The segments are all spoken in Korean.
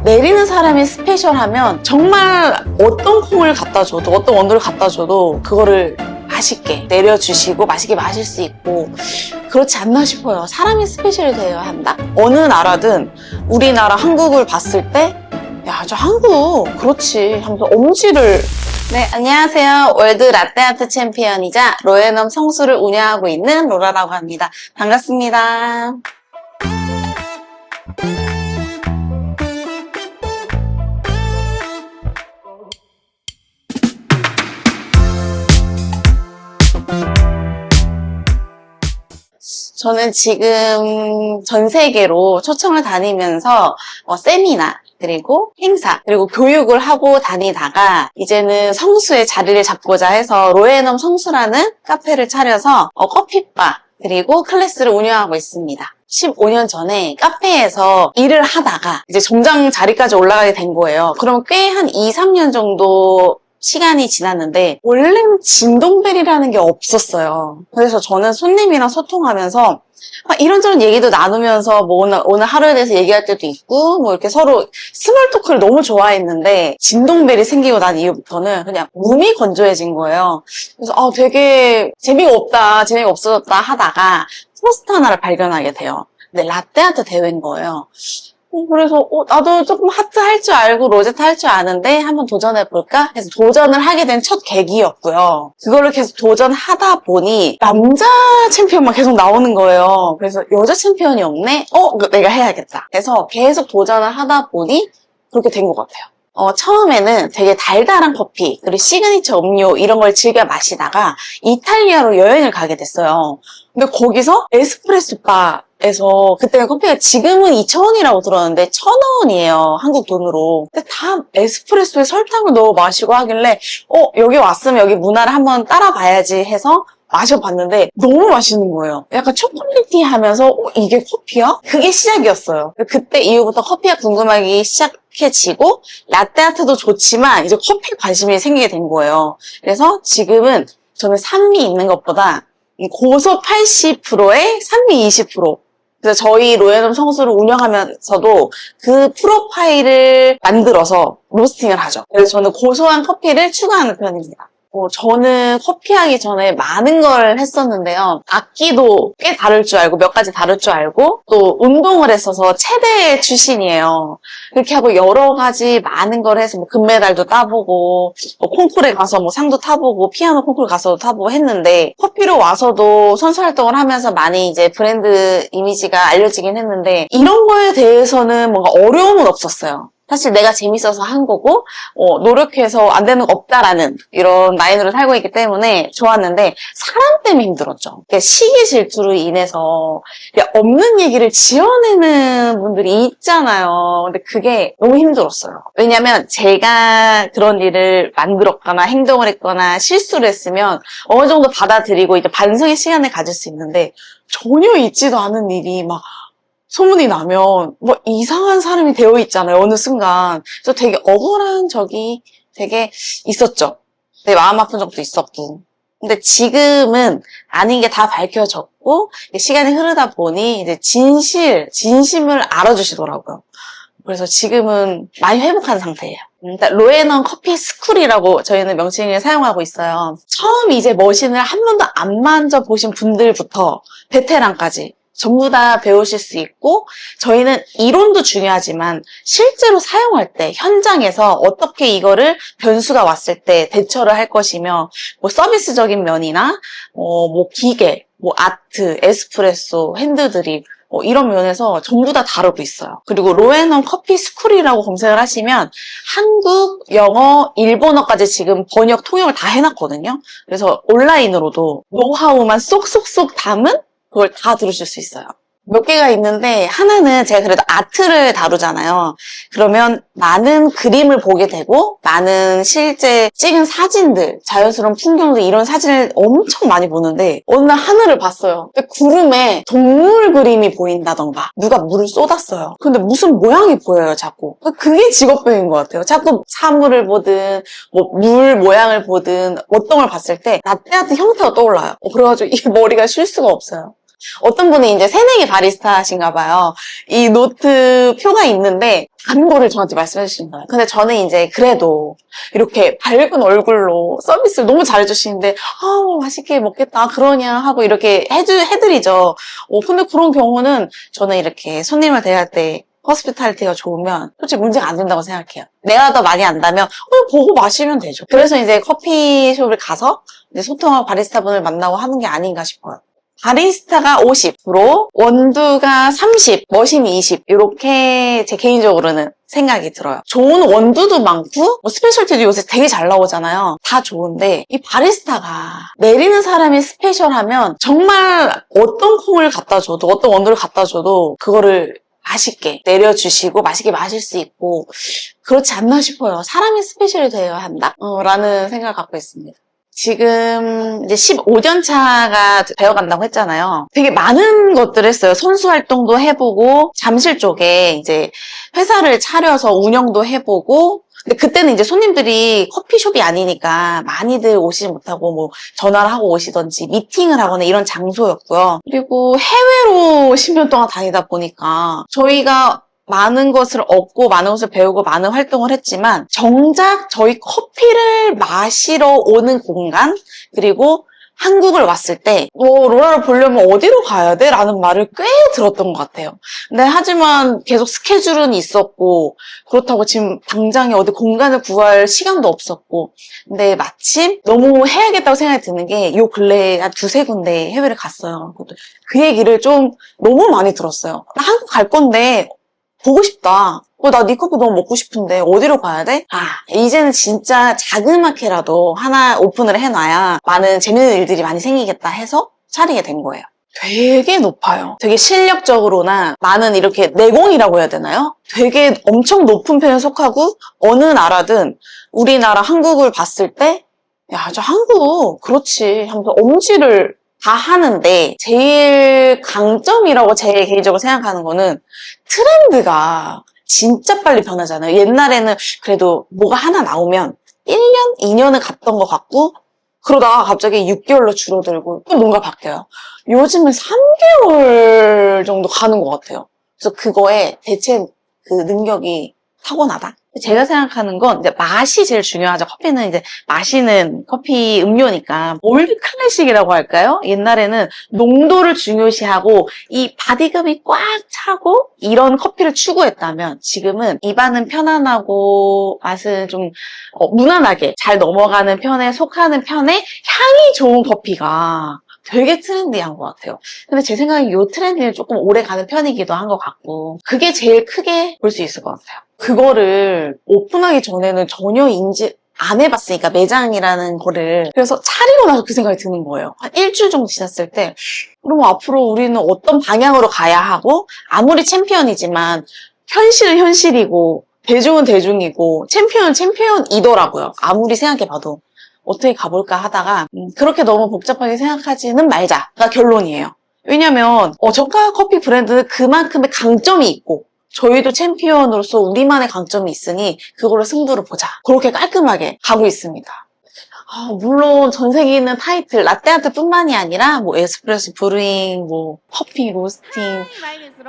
내리는 사람이 스페셜하면 정말 어떤 콩을 갖다 줘도 어떤 원두를 갖다 줘도 그거를 맛있게 내려주시고 맛있게 마실 수 있고 그렇지 않나 싶어요. 사람이 스페셜이 되어야 한다. 어느 나라든 우리나라 한국을 봤을 때 야, 저 한국 그렇지 하면서 엄지를. 네, 안녕하세요. 월드 라떼아트 챔피언이자 로에넘 성수를 운영하고 있는 로라라고 합니다. 반갑습니다. 저는 지금 전 세계로 초청을 다니면서 세미나 그리고 행사 그리고 교육을 하고 다니다가 이제는 성수에 자리를 잡고자 해서 로에넘 성수라는 카페를 차려서 커피바 그리고 클래스를 운영하고 있습니다. 15년 전에 카페에서 일을 하다가 이제 점장 자리까지 올라가게 된 거예요. 그럼 꽤 한 2, 3년 정도 시간이 지났는데 원래는 진동벨이라는 게 없었어요. 그래서 저는 손님이랑 소통하면서 이런저런 얘기도 나누면서 뭐 오늘 하루에 대해서 얘기할 때도 있고 뭐 이렇게 서로 스몰 토크를 너무 좋아했는데 진동벨이 생기고 난 이후부터는 그냥 몸이 건조해진 거예요. 그래서 되게 재미가 없다, 재미가 없어졌다 하다가 포스터 하나를 발견하게 돼요. 근데 라떼아트 대회인 거예요. 그래서 나도 조금 하트 할 줄 알고 로제트 할 줄 아는데 한번 도전해볼까 해서 도전을 하게 된 첫 계기였고요. 그거를 계속 도전하다 보니 남자 챔피언만 계속 나오는 거예요. 그래서 여자 챔피언이 없네? 내가 해야겠다. 그래서 계속 도전을 하다 보니 그렇게 된 것 같아요. 처음에는 되게 달달한 커피, 그리고 시그니처 음료 이런 걸 즐겨 마시다가 이탈리아로 여행을 가게 됐어요. 근데 거기서 에스프레소 바에서 그때는 커피가 지금은 2,000원이라고 들었는데 1,000원이에요. 한국 돈으로. 근데 다 에스프레소에 설탕을 넣어 마시고 하길래 여기 왔으면 여기 문화를 한번 따라봐야지 해서 마셔봤는데 너무 맛있는 거예요. 약간 초콜릿티하면서 이게 커피야? 그게 시작이었어요. 그때 이후부터 커피가 궁금하기 시작해지고 라떼아트도 좋지만 이제 커피에 관심이 생기게 된 거예요. 그래서 지금은 저는 산미 있는 것보다 고속 80%에 산미 20%. 그래서 저희 로에넘 성수를 운영하면서도 그 프로파일을 만들어서 로스팅을 하죠. 그래서 저는 고소한 커피를 추가하는 편입니다. 저는 커피 하기 전에 많은 걸 했었는데요. 악기도 꽤 다룰 줄 알고 몇 가지 다룰 줄 알고 또 운동을 했어서 체대 출신이에요. 그렇게 하고 여러 가지 많은 걸 해서 금메달도 따보고 콩쿠르에 가서 상도 타보고 피아노 콩쿠르 가서도 타보고 했는데 커피로 와서도 선수 활동을 하면서 많이 이제 브랜드 이미지가 알려지긴 했는데 이런 거에 대해서는 뭔가 어려움은 없었어요. 사실 내가 재밌어서 한 거고 노력해서 안 되는 거 없다라는 이런 마인드로 살고 있기 때문에 좋았는데 사람 때문에 힘들었죠. 시기 질투로 인해서 없는 얘기를 지어내는 분들이 있잖아요. 근데 그게 너무 힘들었어요. 왜냐면 제가 그런 일을 만들었거나 행동을 했거나 실수를 했으면 어느 정도 받아들이고 이제 반성의 시간을 가질 수 있는데 전혀 있지도 않은 일이 소문이 나면 이상한 사람이 되어 있잖아요. 어느 순간. 그래서 되게 억울한 적이 되게 있었죠. 되게 마음 아픈 적도 있었고. 근데 지금은 아닌 게 다 밝혀졌고 시간이 흐르다 보니 이제 진심을 알아주시더라고요. 그래서 지금은 많이 회복한 상태예요. 일단 로에넘 커피 스쿨이라고 저희는 명칭을 사용하고 있어요. 처음 이제 머신을 한 번도 안 만져보신 분들부터 베테랑까지 전부 다 배우실 수 있고 저희는 이론도 중요하지만 실제로 사용할 때 현장에서 어떻게 이거를 변수가 왔을 때 대처를 할 것이며 서비스적인 면이나 기계, 아트, 에스프레소, 핸드드립 이런 면에서 전부 다 다루고 있어요. 그리고 로에넘 커피 스쿨이라고 검색을 하시면 한국, 영어, 일본어까지 지금 번역, 통역을 다 해놨거든요. 그래서 온라인으로도 노하우만 쏙쏙쏙 담은 그걸 다 들으실 수 있어요. 몇 개가 있는데 하나는 제가 그래도 아트를 다루잖아요. 그러면 많은 그림을 보게 되고 많은 실제 찍은 사진들, 자연스러운 풍경들 이런 사진을 엄청 많이 보는데 어느 날 하늘을 봤어요. 근데 구름에 동물 그림이 보인다던가 누가 물을 쏟았어요. 근데 무슨 모양이 보여요, 자꾸. 그게 직업병인 것 같아요. 자꾸 사물을 보든 물 모양을 보든 어떤 걸 봤을 때 라떼아트 형태가 떠올라요. 그래가지고 이 머리가 쉴 수가 없어요. 어떤 분이 이제 새내기 바리스타신가 봐요. 이 노트 표가 있는데 다른 거를 저한테 말씀해 주신 거예요. 근데 저는 이제 그래도 이렇게 밝은 얼굴로 서비스를 너무 잘해주시는데 맛있게 먹겠다 그러냐 하고 이렇게 해드리죠. 근데 그런 경우는 저는 이렇게 손님을 대할 때 호스피탈리티가 좋으면 솔직히 문제가 안 된다고 생각해요. 내가 더 많이 안다면 그냥 보고 마시면 되죠. 그래서 이제 커피숍을 가서 이제 소통하고 바리스타분을 만나고 하는 게 아닌가 싶어요. 바리스타가 50%, 원두가 30, 머신이 20 이렇게 제 개인적으로는 생각이 들어요. 좋은 원두도 많고 스페셜티도 요새 되게 잘 나오잖아요. 다 좋은데 이 바리스타가 내리는 사람이 스페셜하면 정말 어떤 콩을 갖다 줘도 어떤 원두를 갖다 줘도 그거를 맛있게 내려주시고 맛있게 마실 수 있고 그렇지 않나 싶어요. 사람이 스페셜이 되어야 한다? 라는 생각을 갖고 있습니다. 지금 이제 15년 차가 되어간다고 했잖아요. 되게 많은 것들을 했어요. 선수 활동도 해보고 잠실 쪽에 이제 회사를 차려서 운영도 해보고 근데 그때는 이제 손님들이 커피숍이 아니니까 많이들 오시지 못하고 뭐 전화를 하고 오시던지 미팅을 하거나 이런 장소였고요. 그리고 해외로 10년 동안 다니다 보니까 저희가 많은 것을 얻고 많은 것을 배우고 많은 활동을 했지만 정작 저희 커피를 마시러 오는 공간 그리고 한국을 왔을 때 로라를 보려면 어디로 가야 돼? 라는 말을 꽤 들었던 것 같아요. 근데 하지만 계속 스케줄은 있었고 그렇다고 지금 당장에 어디 공간을 구할 시간도 없었고 근데 마침 너무 해야겠다고 생각이 드는 게 요 근래에 한 두세 군데 해외를 갔어요. 그 얘기를 좀 너무 많이 들었어요. 나 한국 갈 건데 보고 싶다. 나 네 커피 너무 먹고 싶은데 어디로 가야 돼? 이제는 진짜 자그맣게라도 하나 오픈을 해놔야 많은 재밌는 일들이 많이 생기겠다 해서 차리게 된 거예요. 되게 높아요. 되게 실력적으로나 많은 이렇게 내공이라고 해야 되나요? 되게 엄청 높은 편에 속하고 어느 나라든 우리나라 한국을 봤을 때 야, 저 한국 그렇지 하면서 엄지를 다 하는데 제일 강점이라고 제 개인적으로 생각하는 거는 트렌드가 진짜 빨리 변하잖아요. 옛날에는 그래도 뭐가 하나 나오면 1년, 2년을 갔던 것 같고 그러다가 갑자기 6개월로 줄어들고 또 뭔가 바뀌어요. 요즘은 3개월 정도 가는 것 같아요. 그래서 그거에 대체 그 능력이 타고나다. 제가 생각하는 건 이제 맛이 제일 중요하죠. 커피는 이제 마시는 커피 음료니까 올드 클래식이라고 할까요? 옛날에는 농도를 중요시하고 이 바디감이 꽉 차고 이런 커피를 추구했다면 지금은 입안은 편안하고 맛은 좀 무난하게 잘 넘어가는 편에 속하는 편에 향이 좋은 커피가 되게 트렌디한 것 같아요. 근데 제 생각엔 이 트렌드는 조금 오래 가는 편이기도 한 것 같고 그게 제일 크게 볼 수 있을 것 같아요. 그거를 오픈하기 전에는 전혀 인지 안 해봤으니까 매장이라는 거를 그래서 차리고 나서 그 생각이 드는 거예요. 한 일주일 정도 지났을 때 그럼 앞으로 우리는 어떤 방향으로 가야 하고 아무리 챔피언이지만 현실은 현실이고 대중은 대중이고 챔피언은 챔피언이더라고요. 아무리 생각해봐도 어떻게 가볼까 하다가 그렇게 너무 복잡하게 생각하지는 말자가 결론이에요. 왜냐면 저가 커피 브랜드는 그만큼의 강점이 있고 저희도 챔피언으로서 우리만의 강점이 있으니 그걸로 승부를 보자. 그렇게 깔끔하게 가고 있습니다. 물론 전 세계에 있는 타이틀, 라떼아트 뿐만이 아니라 뭐 에스프레소 브루잉, 뭐 커피 로스팅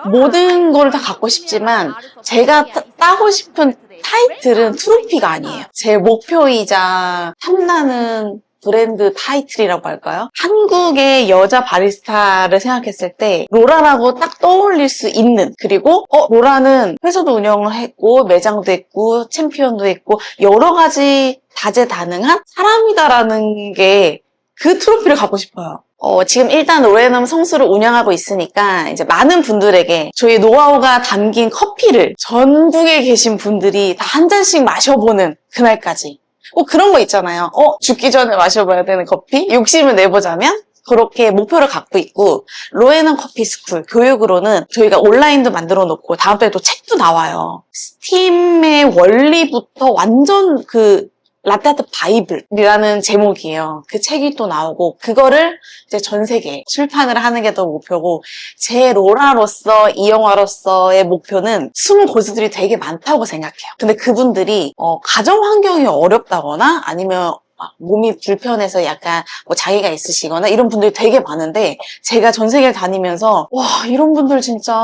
모든 걸 다 갖고 싶지만 제가 따고 싶은 타이틀은 트로피가 아니에요. 제 목표이자 탐나는 브랜드 타이틀이라고 할까요? 한국의 여자 바리스타를 생각했을 때 로라라고 딱 떠올릴 수 있는 그리고 로라는 회사도 운영을 했고 매장도 했고 챔피언도 했고 여러 가지 다재다능한 사람이다라는 게 그 트로피를 갖고 싶어요. 지금 일단 로레넘 성수를 운영하고 있으니까 이제 많은 분들에게 저희 노하우가 담긴 커피를 전국에 계신 분들이 다 한 잔씩 마셔보는 그날까지 꼭 그런 거 있잖아요. 죽기 전에 마셔봐야 되는 커피? 욕심을 내보자면 그렇게 목표를 갖고 있고 로에넘 커피 스쿨 교육으로는 저희가 온라인도 만들어 놓고 다음 달에 또 책도 나와요. 스팀의 원리부터 완전 그 라떼아트 바이블이라는 제목이에요. 그 책이 또 나오고 그거를 이제 전 세계에 출판을 하는 게 더 목표고 제 로라로서 이 영화로서의 목표는 숨은 고수들이 되게 많다고 생각해요. 근데 그분들이 가정 환경이 어렵다거나 아니면 막 몸이 불편해서 약간 뭐 장애가 있으시거나 이런 분들이 되게 많은데 제가 전 세계를 다니면서 와 이런 분들 진짜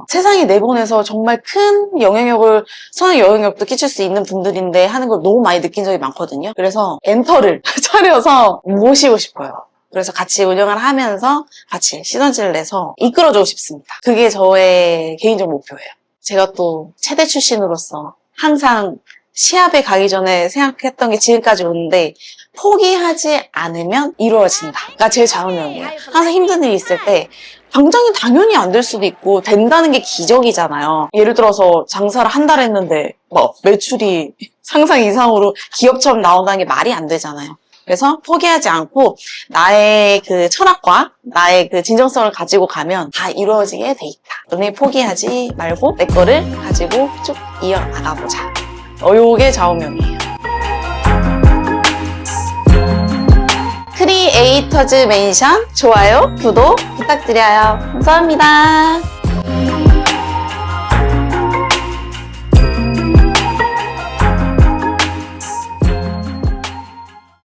세상에 내보내서 정말 큰 영향력을 선한 영향력도 끼칠 수 있는 분들인데 하는 걸 너무 많이 느낀 적이 많거든요. 그래서 엔터를 차려서 모시고 싶어요. 그래서 같이 운영을 하면서 같이 시너지를 내서 이끌어주고 싶습니다. 그게 저의 개인적 목표예요. 제가 또 체대 출신으로서 항상 시합에 가기 전에 생각했던 게 지금까지 오는데 포기하지 않으면 이루어진다가 제 좌우명이에요. 항상 힘든 일이 있을 때 당장이 당연히 안 될 수도 있고 된다는 게 기적이잖아요. 예를 들어서 장사를 한 달 했는데 뭐 매출이 상상 이상으로 기업처럼 나온다는 게 말이 안 되잖아요. 그래서 포기하지 않고 나의 그 철학과 나의 그 진정성을 가지고 가면 다 이루어지게 돼 있다. 너네 포기하지 말고 내 거를 가지고 쭉 이어나가보자. 요게 좌우명이에요. 크리에이터즈 맨션 좋아요, 구독 부탁드려요. 감사합니다.